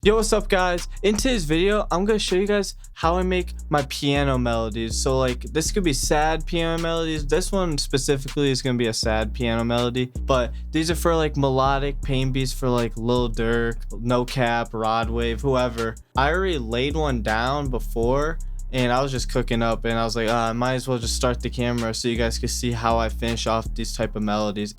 Yo, what's up guys? In today's video, I'm gonna show you guys how I make my piano melodies. So like this could be sad piano melodies. This one specifically is gonna be a sad piano melody, but these are for like melodic pain beats for like lildurk, no cap, rod wave, whoever. I already laid one down before and I was just cooking up and I was like, I might as well just start the camera so you guys can see how I finish off these type of melodies.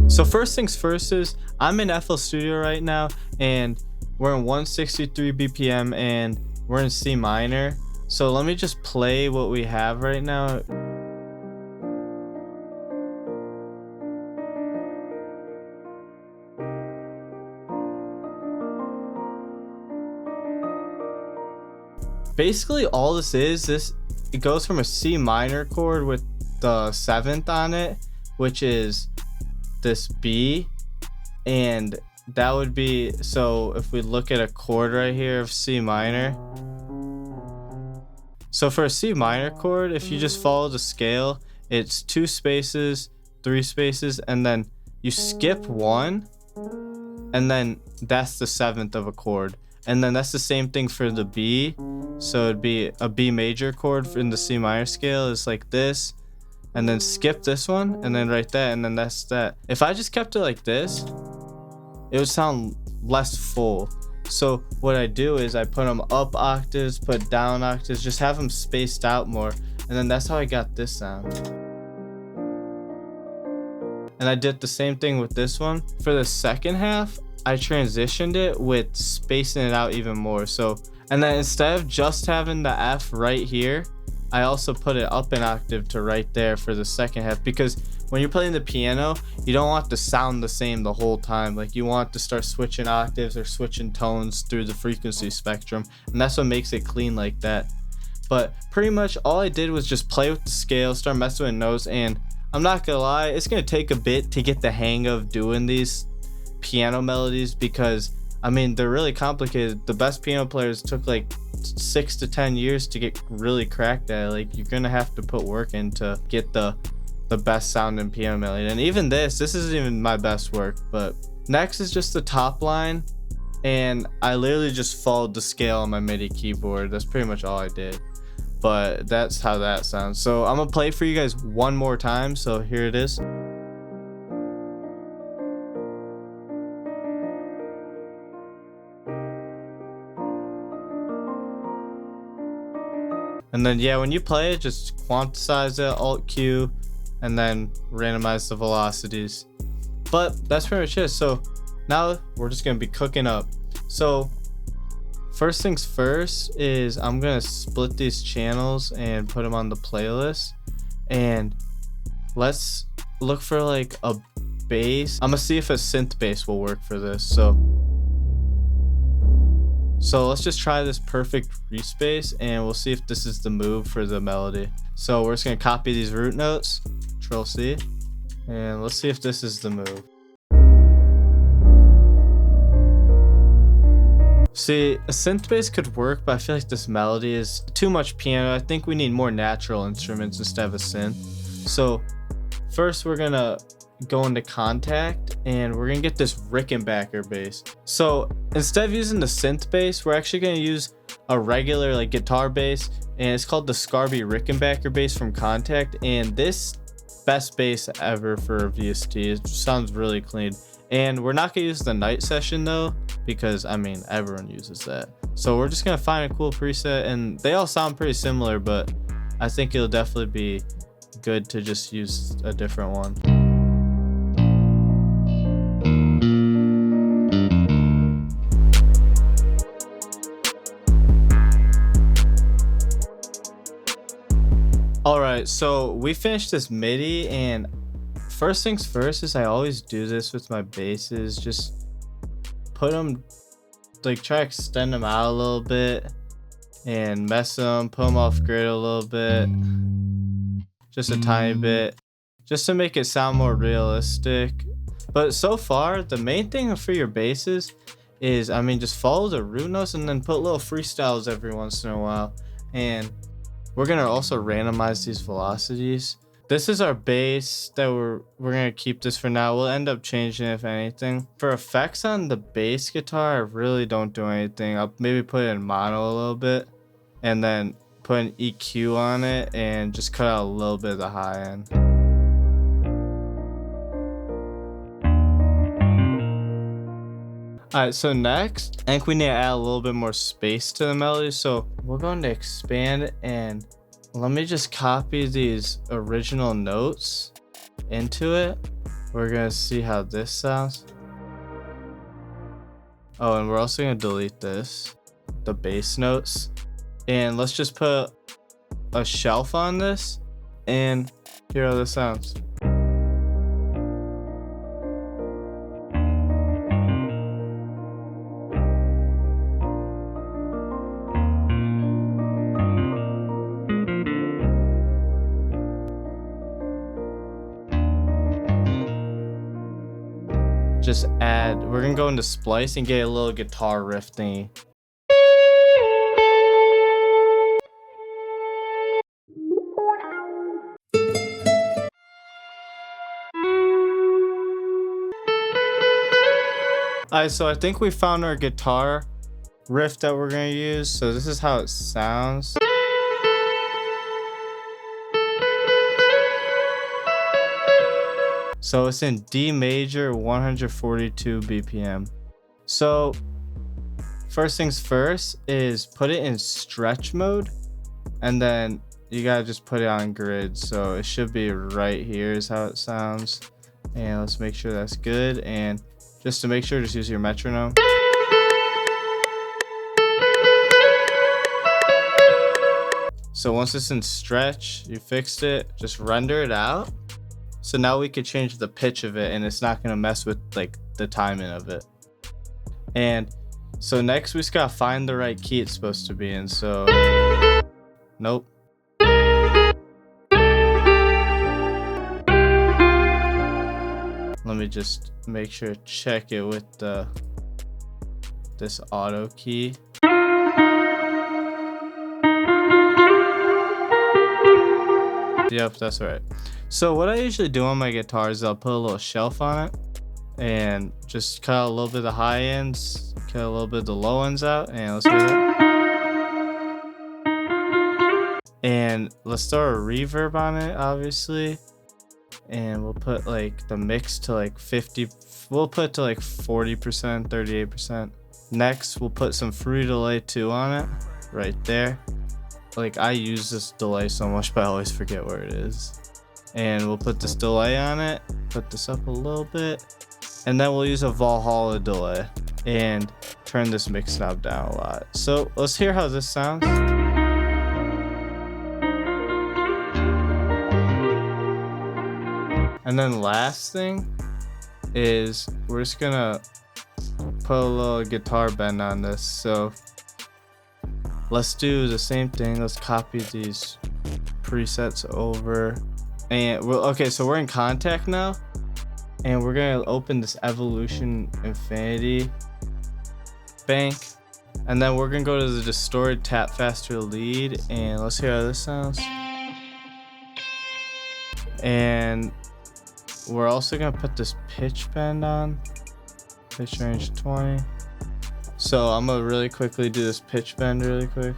So first things first is I'm in flstudio right now and we're in 163 BPM and we're in C minor. So let me just play what we have right now. Basically all this is, it goes from a C minor chord with the 7th on it, which is this B, and that would be, so if we look at a chord right here of C minor, so for a C minor chord, if you just follow the scale, it's 2 spaces, 3 spaces, and then you skip 1, and then that's the 7th of a chord. And then that's the same thing for the B, so it'd be a B major chord in the C minor scale is like this, and then skip this one, and then right there, and then that's that. If I just kept it like this, it would sound less full. So what I do is I put them up octaves, put down octaves, just have them spaced out more, and then that's how I got this sound. And I did the same thing with this one. For the second half, I transitioned it with spacing it out even more. So, and then instead of just having the F right here, I also put it up an octave to right there for the second half, because when you're playing the piano, you don't want to sound the same the whole time. Like you want to start switching octaves or switching tones through the frequency spectrum, and that's what makes it clean like that. But pretty much all I did was just play with the scale, start messing with notes, and I'm not gonna lie, it's gonna take a bit to get the hang of doing these piano melodies, because I mean they're really complicated. The best piano players took like 6 to 10 years to get really cracked at it. Like you're gonna have to put work in to get the best sounding piano melody. And even this isn't even my best work. But next is just the top line, and I literally just followed the scale on my MIDI keyboard. That's pretty much all I did, but that's how that sounds. So I'm gonna play for you guys one more time, so here it is. And then yeah, when you play it, just quantize it, Alt Q, and then randomize the velocities. But that's pretty much it. So now we're just gonna be cooking up. So first things first is I'm gonna split these channels and put them on the playlist. And let's look for like a bass. I'm gonna see if a synth bass will work for this. So let's just try this perfect respace and we'll see if this is the move for the melody. So we're just gonna copy these root notes, Control C, and let's see if this is the move. See, a synth bass could work, but I feel like this melody is too much piano. I think we need more natural instruments instead of a synth. So first we're gonna go into contact and we're gonna get this Rickenbacker bass. So instead of using the synth bass, we're actually gonna use a regular like guitar bass, and it's called the Scarby Rickenbacker bass from Contact. And this best bass ever for a VST. It sounds really clean. And we're not gonna use the night session though, because I mean everyone uses that. So we're just gonna find a cool preset, and they all sound pretty similar, but I think it'll definitely be good to just use a different one. Alright, so we finished this MIDI, and first things first is I always do this with my basses. Just put them, like try to extend them out a little bit and mess them, put them off grid a little bit, just a tiny bit, just to make it sound more realistic. But so far, the main thing for your basses is, I mean, just follow the root notes and then put little freestyles every once in a while. And we're gonna also randomize these velocities. This is our bass that we're gonna keep this for now. We'll end up changing it if anything. For effects on the bass guitar, I really don't do anything. I'll maybe put it in mono a little bit and then put an EQ on it and just cut out a little bit of the high end. Alright, so next, I think we need to add a little bit more space to the melody. So we're going to expand it, and let me just copy these original notes into it. We're going to see how this sounds. Oh, and we're also going to delete this, the bass notes. And let's just put a shelf on this and hear how this sounds. Just add, we're gonna go into splice and get a little guitar riff thingy. Alright, so I think we found our guitar riff that we're gonna use. So this is how it sounds. So it's in D major, 142 BPM. So first things first is put it in stretch mode, and then you gotta just put it on grid. So it should be right here is how it sounds. And let's make sure that's good. And just to make sure, just use your metronome. So once it's in stretch, you fixed it, just render it out. So now we could change the pitch of it and it's not gonna mess with like the timing of it. And so next we just gotta find the right key it's supposed to be in. So, nope. Let me just make sure to check it with this auto key. Yep, that's right. So what I usually do on my guitar is I'll put a little shelf on it and just cut out a little bit of the high ends, cut a little bit of the low ends out, and let's hear that. And let's throw a reverb on it, obviously. And we'll put like the mix to like 50, we'll put it to like 40%, 38%. Next, we'll put some free delay 2 on it, right there. Like I use this delay so much, but I always forget where it is. And we'll put this delay on it, put this up a little bit, and then we'll use a Valhalla delay and turn this mix knob down a lot. So let's hear how this sounds. And then last thing is we're just gonna put a little guitar bend on this. So let's do the same thing. Let's copy these presets over. And okay, so we're in Contact now, and we're gonna open this Evolution Infinity bank, and then we're gonna go to the Distorted Tap Faster lead, and let's hear how this sounds. And we're also gonna put this pitch bend on, pitch range 20. So I'm gonna really quickly do this pitch bend really quick.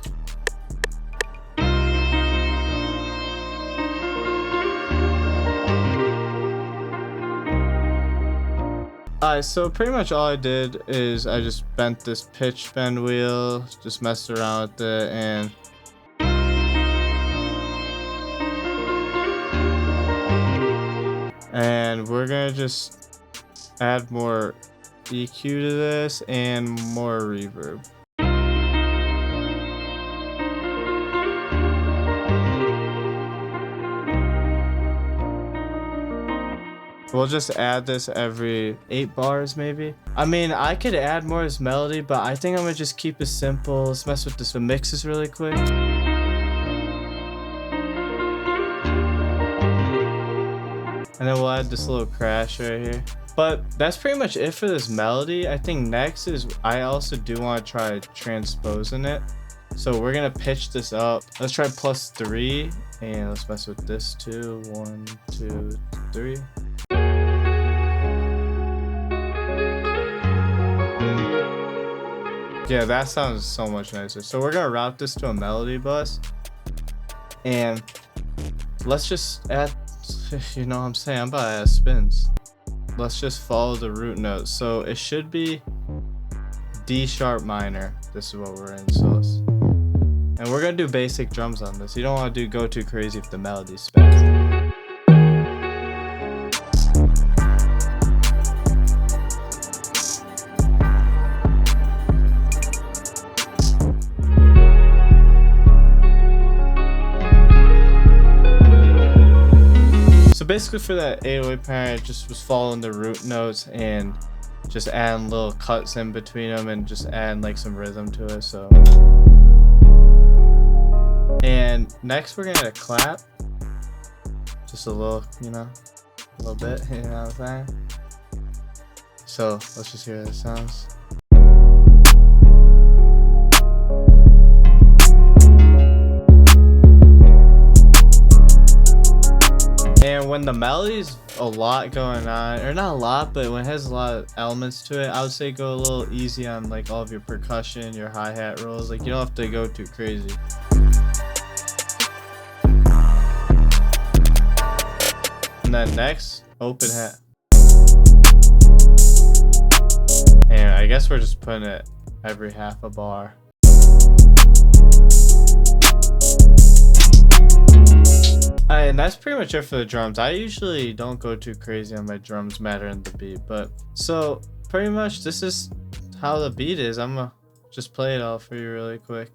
Alright, so pretty much all I did is I just bent this pitch bend wheel, just messed around with it, and we're gonna just add more EQ to this and more reverb. We'll just add this every 8 bars maybe. I mean, I could add more as melody, but I think I'm gonna just keep it simple. Let's mess with the mixes really quick. And then we'll add this little crash right here. But that's pretty much it for this melody. I think next is I also do want to try transposing it. So we're gonna pitch this up. Let's try +3, and let's mess with this too. 1, 2, 3. Yeah, that sounds so much nicer. So we're gonna route this to a melody bus, and let's just add, you know what I'm saying, I'm about to add spins. Let's just follow the root notes. So it should be D sharp minor. This is what we're in. So and we're gonna do basic drums on this. You don't want to go too crazy if the melody spins. So basically for that 808 pattern, I just was following the root notes and just adding little cuts in between them and just adding like some rhythm to it. So, and next we're gonna add a clap, just a little, you know, a little bit, you know what I'm saying? So let's just hear how it sounds. And when the melody's a lot going on, or not a lot, but when it has a lot of elements to it, I would say go a little easy on like all of your percussion, your hi-hat rolls. Like you don't have to go too crazy. And then next, open hat. And I guess we're just putting it every half a bar. And that's pretty much it for the drums. I usually don't go too crazy on my drums mattering the beat, but so pretty much this is how the beat is. I'm gonna just play it all for you really quick.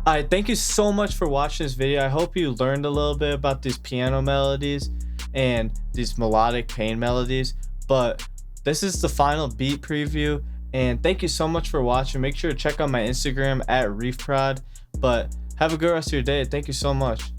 Alright, thank you so much for watching this video. I hope you learned a little bit about these piano melodies and these melodic pain melodies. But this is the final beat preview, and thank you so much for watching. Make sure to check out my Instagram at reifprod. But have a good rest of your day. Thank you so much.